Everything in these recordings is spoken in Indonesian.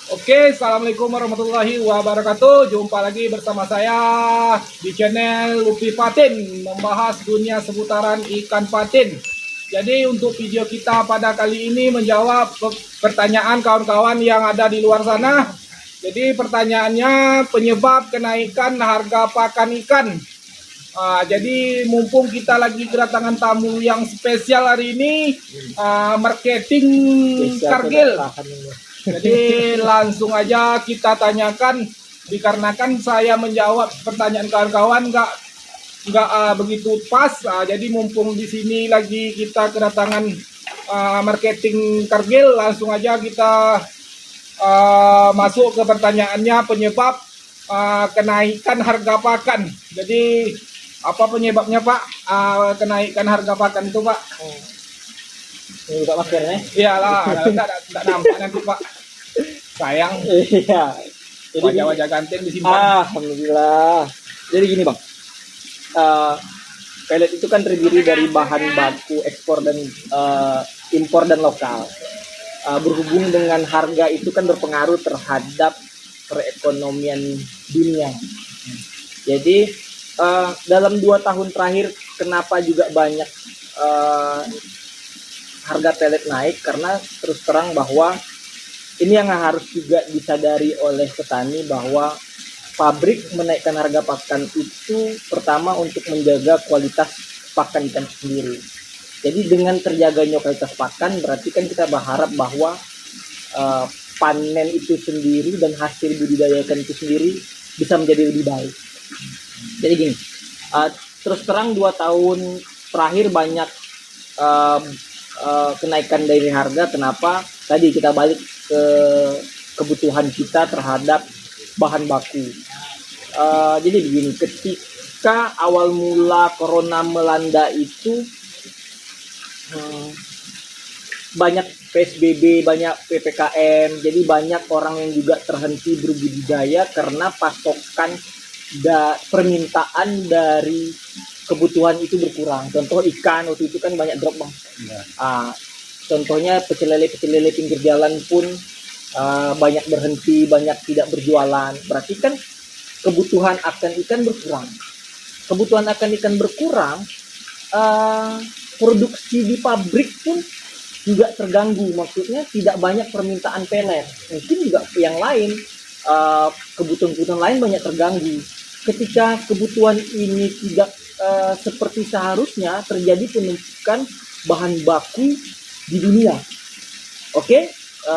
Oke, assalamualaikum warahmatullahi wabarakatuh. Jumpa lagi bersama saya di channel Lupi Patin, membahas dunia seputaran ikan patin. Jadi untuk video kita pada kali ini menjawab pertanyaan kawan-kawan yang ada di luar sana. Jadi pertanyaannya, penyebab kenaikan harga pakan ikan. Jadi mumpung kita lagi kedatangan tamu yang spesial hari ini, marketing Kargil. Jadi langsung aja kita tanyakan, dikarenakan saya menjawab pertanyaan kawan-kawan nggak begitu pas. Jadi mumpung di sini lagi kita kedatangan marketing Kargil, langsung aja kita masuk ke pertanyaannya, penyebab kenaikan harga pakan. Jadi apa penyebabnya Pak, kenaikan harga pakan itu Pak? Buka maskernya? Iyalah, tidak nampak nanti Pak. Sayang. Iya. Jadi Wajah-wajah ganteng disimpan. alhamdulillah. Jadi gini bang, pelet itu kan terdiri dari bahan baku ekspor dan impor dan lokal. Berhubung dengan harga itu kan berpengaruh terhadap perekonomian dunia. Jadi dalam 2 tahun terakhir, kenapa juga banyak harga pelet naik, karena terus terang bahwa ini yang harus juga disadari oleh petani, bahwa pabrik menaikkan harga pakan itu pertama untuk menjaga kualitas pakan ikan sendiri. Jadi dengan terjaganya kualitas pakan, berarti kan kita berharap bahwa panen itu sendiri dan hasil budidaya ikan itu sendiri bisa menjadi lebih baik. Jadi gini, terus terang 2 tahun terakhir banyak kenaikan dari harga. Kenapa? Tadi kita balik ke kebutuhan kita terhadap bahan baku. Jadi begini, ketika awal mula corona melanda itu banyak PSBB, banyak PPKM, jadi banyak orang yang juga terhenti berbudidaya karena pasokan permintaan dari kebutuhan itu berkurang. Contoh ikan waktu itu kan banyak drop bang. Ya. Contohnya pecel lele pinggir jalan pun banyak berhenti, banyak tidak berjualan. Berarti kan kebutuhan akan ikan berkurang. Kebutuhan akan ikan berkurang, produksi di pabrik pun juga terganggu. Maksudnya tidak banyak permintaan pelet. Mungkin juga yang lain, kebutuhan lain banyak terganggu. Ketika kebutuhan ini tidak seperti seharusnya, terjadi penumpukan bahan baku di dunia. Oke,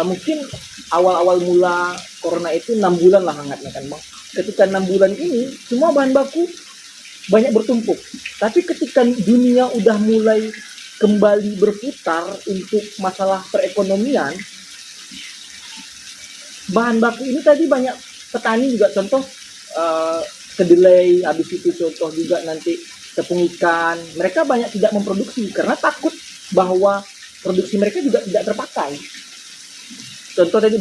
mungkin awal-awal mula corona itu 6 bulan lah hangatnya kan bang. Ketika 6 bulan ini semua bahan baku banyak bertumpuk. Tapi ketika dunia udah mulai kembali berputar untuk masalah perekonomian, bahan baku ini tadi banyak petani juga, contoh kedelai, habis itu contoh juga nanti tepung ikan, mereka banyak tidak memproduksi karena takut bahwa produksi mereka juga tidak terpakai. Contoh tadi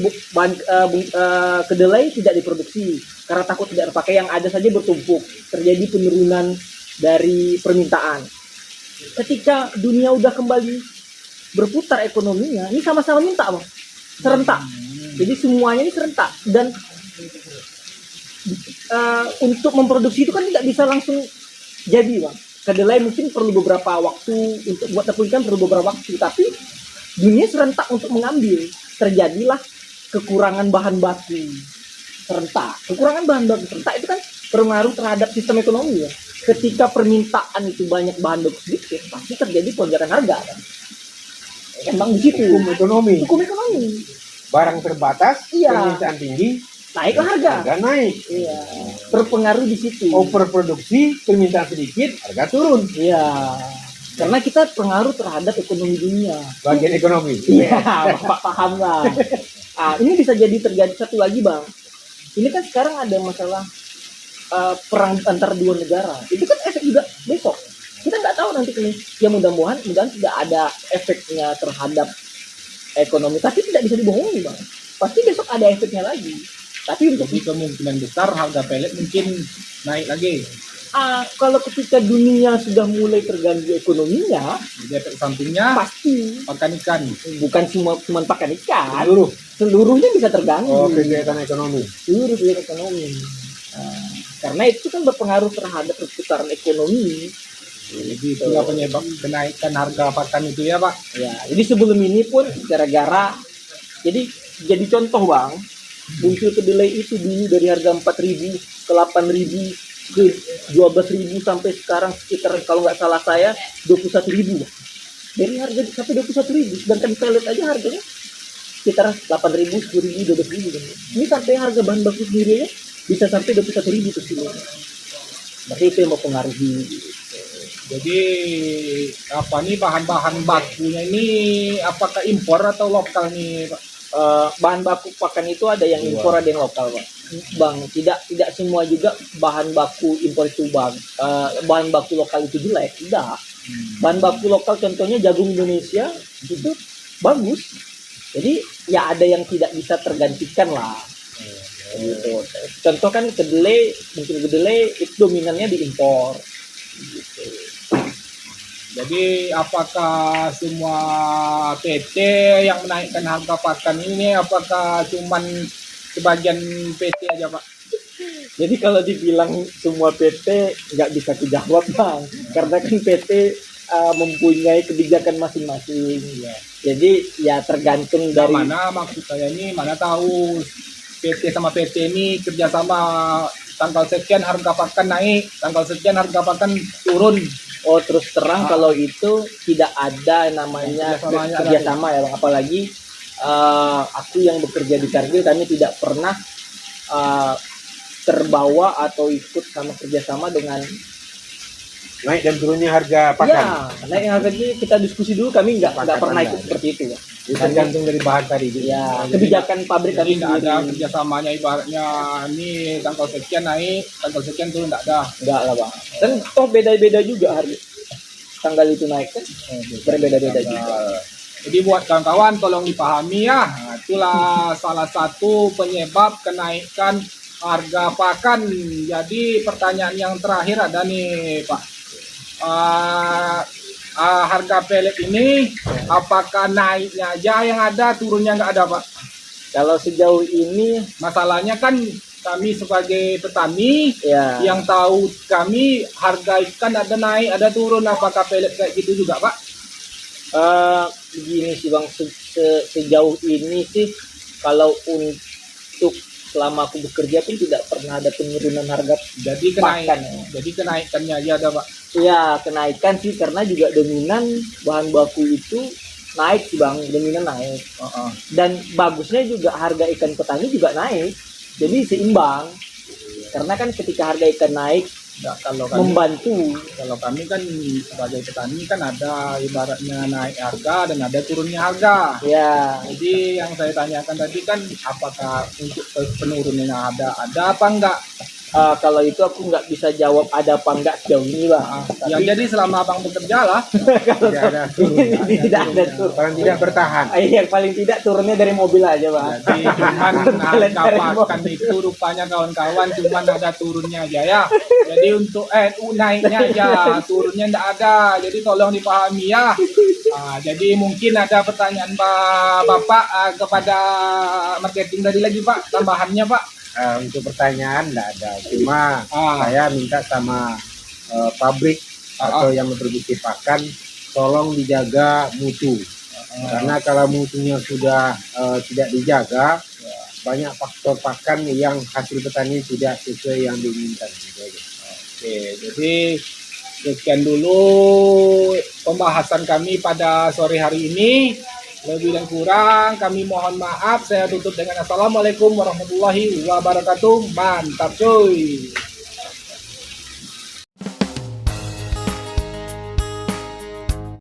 kedelai tidak diproduksi karena takut tidak terpakai, yang ada saja bertumpuk, terjadi penurunan dari permintaan. Ketika dunia udah kembali berputar ekonominya, ini sama-sama minta bang, serentak. Jadi semuanya ini serentak, dan untuk memproduksi itu kan tidak bisa langsung jadi bang. Kedelai mungkin perlu beberapa waktu, untuk buat tepung ikan perlu beberapa waktu, tapi dunia serentak untuk mengambil. Terjadilah kekurangan bahan baku serentak. Kekurangan bahan baku serentak itu kan berpengaruh terhadap sistem ekonomi ya. Ketika permintaan itu banyak, bahan baku sedikit, pasti terjadi lonjakan harga kan. Emang di situ hukum ekonomi. Barang terbatas, iya, permintaan tinggi, naiklah harga naik. Iya, berpengaruh di situ. Overproduksi, permintaan sedikit, harga turun. Iya, karena kita pengaruh terhadap ekonomi dunia. Bagian ekonomi. Iya, Bapak paham lah. Ini bisa jadi terjadi satu lagi bang. Ini kan sekarang ada masalah perang antara 2 negara. Itu kan efek juga besok. Kita nggak tahu nanti ini. Ya mudah-mudahan tidak ada efeknya terhadap ekonomi. Tapi tidak bisa dibohongi bang. Pasti besok ada efeknya lagi. Tapi untuk Jadi kemungkinan besar harga pelet mungkin naik lagi. kalau ketika dunia sudah mulai terganggu ekonominya, Jadi efek sampingnya pasti makan ikan. bukan cuma pakan ikan, Seluruh. seluruhnya bisa terganggu. Oh, kegiatan ekonomi. Seluruh kegiatan ekonomi. Karena itu kan berpengaruh terhadap perputaran ekonomi. Jadi itulah penyebab kenaikan harga pakan itu ya Pak. Ya, jadi sebelum ini pun gara-gara jadi contoh Bang, muncul kedelai itu dulu dari harga 4.000 ke 8.000 ke 12.000 sampai sekarang sekitar kalau nggak salah saya 21.000. Dari harga sampai 21.000, sedangkan pelet aja harganya sekitar 8.000, 10.000, 12.000. Ini sampai harga bahan baku sendiri ya bisa sampai 21.000 per kilo. Berarti itu yang mempengaruhi. Jadi apa nih bahan-bahan bakunya ini apakah impor atau lokal nih Pak? Bahan baku pakan itu ada yang impor, ada yang lokal, Pak. Bang, tidak semua juga bahan baku impor itu bang. Bahan baku lokal itu jelek, tidak. Bahan baku lokal contohnya jagung Indonesia itu bagus. Jadi ya ada yang tidak bisa tergantikan lah. Gitu. Contoh kan kedelai, mungkin kedelai itu dominannya diimpor. Gitu. Jadi apakah semua PT yang menaikkan harga pakan ini apakah cuman sebagian PT aja Pak? Jadi kalau dibilang semua PT nggak bisa dijawab Bang, karena kan PT mempunyai kebijakan masing-masing. Iya. Jadi ya tergantung Dari dari mana maksud saya ini mana tahu PT sama PT ini kerjasama tanggal sekian harga pakan naik, tanggal sekian harga pakan turun. terus terang kalau itu tidak ada namanya Kerjasamanya ada kerjasama ya Bang. Apalagi aku yang bekerja di Kargil kami tidak pernah terbawa atau ikut sama kerjasama dengan Naik dan turunnya harga pakan. ya naik harganya kita diskusi dulu, kami nggak Pakan pernah Anda. ikut seperti itu ya. Tergantung dari bahan tadi. Ya kebijakan pabrik Jadi kami nggak ada sendiri. kerjasamanya ibaratnya ini tanggal sekian naik, tanggal sekian turun nggak ada. Enggak lah Bang. Dan toh beda-beda juga harga. Tanggal itu naik kan berbeda-beda juga. Jadi buat kawan-kawan tolong dipahami ya. Nah, itulah salah satu penyebab kenaikan harga pakan. Jadi pertanyaan yang terakhir ada nih Pak. Harga pelet ini apakah naiknya aja yang ada, turunnya nggak ada Pak? Kalau sejauh ini Masalahnya kan kami sebagai petani ya yang tahu kami harga ikan ada naik ada turun, apakah pelet kayak gitu juga Pak? begini sih Bang, sejauh ini sih kalau untuk selama aku bekerja pun tidak pernah ada penurunan harga Jadi pakan. jadi kenaikannya aja ada Pak. Ya kenaikan sih karena juga dominan bahan baku itu naik sih Bang, dominan naik. Dan bagusnya juga harga ikan petani juga naik. Jadi seimbang. Karena kan ketika harga ikan naik Ya, kalau kami kan sebagai petani kan ada ibaratnya naik harga dan ada turunnya harga. ya Jadi yang saya tanyakan tadi kan apakah untuk penurunannya ada apa enggak? kalau itu aku nggak bisa jawab ada apa enggak sejauh ini Bang. Ya jadi selama Abang bekerja lah. Tidak ada turun. Tidak ada turun. Paling tidak bertahan. Yang paling tidak turunnya dari mobil aja Bang. Jadi cuman harga pakan itu rupanya kawan-kawan cuman ada turunnya aja ya. Jadi untuk naiknya aja, turunnya enggak ada. Jadi tolong dipahami ya. Jadi mungkin ada pertanyaan Bapak kepada marketing tadi lagi Pak, tambahannya Pak. Untuk pertanyaan enggak ada. Cuma saya minta sama pabrik atau yang memproduksi pakan tolong dijaga mutu. Karena kalau mutunya sudah tidak dijaga, banyak faktor pakan yang hasil petani tidak sesuai yang diinginkan. Oke, jadi sekian dulu pembahasan kami pada sore hari ini. Lebih dan kurang kami mohon maaf. Saya tutup dengan assalamualaikum warahmatullahi wabarakatuh. Mantap cuy.